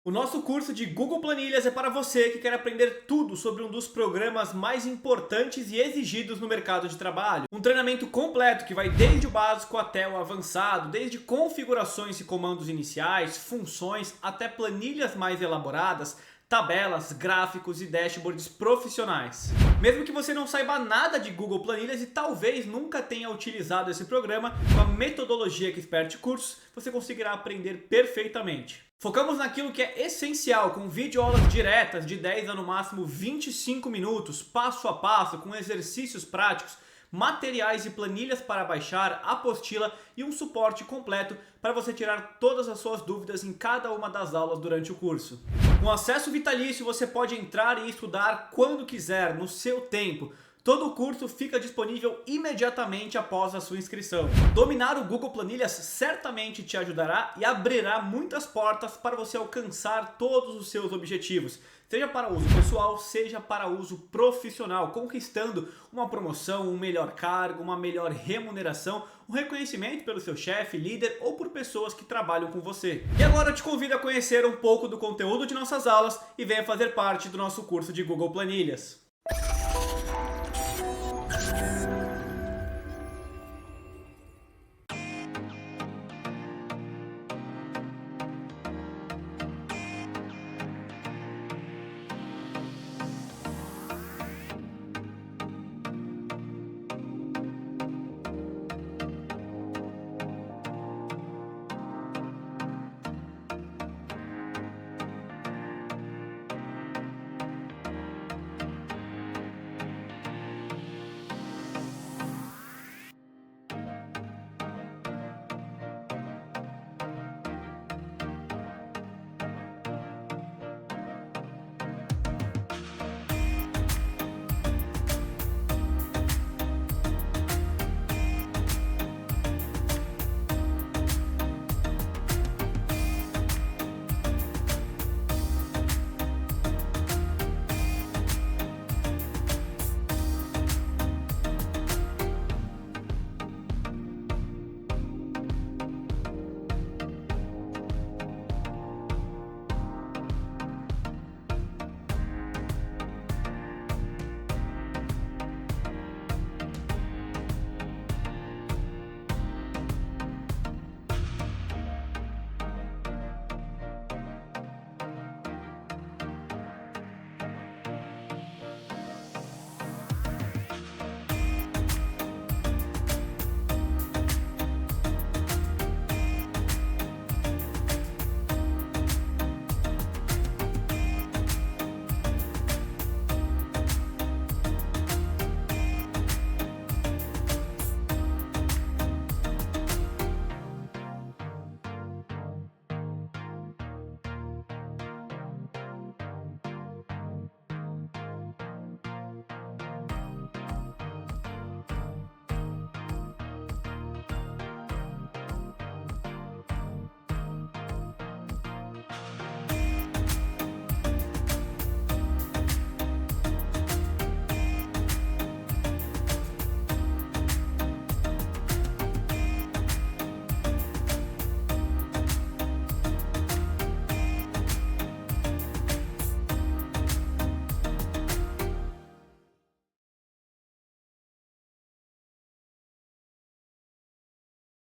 O nosso curso de Google Planilhas é para você que quer aprender tudo sobre um dos programas mais importantes e exigidos no mercado de trabalho. Um treinamento completo que vai desde o básico até o avançado, desde configurações e comandos iniciais, funções, até planilhas mais elaboradas, tabelas, gráficos e dashboards profissionais. Mesmo que você não saiba nada de Google Planilhas e talvez nunca tenha utilizado esse programa, com a metodologia Expert Cursos, você conseguirá aprender perfeitamente. Focamos naquilo que é essencial, com videoaulas diretas de 10 a no máximo 25 minutos, passo a passo, com exercícios práticos, materiais e planilhas para baixar, apostila e um suporte completo para você tirar todas as suas dúvidas em cada uma das aulas durante o curso. Com acesso vitalício, você pode entrar e estudar quando quiser, no seu tempo. Todo o curso fica disponível imediatamente após a sua inscrição. Dominar o Google Planilhas certamente te ajudará e abrirá muitas portas para você alcançar todos os seus objetivos, seja para uso pessoal, seja para uso profissional, conquistando uma promoção, um melhor cargo, uma melhor remuneração, um reconhecimento pelo seu chefe, líder ou por pessoas que trabalham com você. E agora eu te convido a conhecer um pouco do conteúdo de nossas aulas e venha fazer parte do nosso curso de Google Planilhas.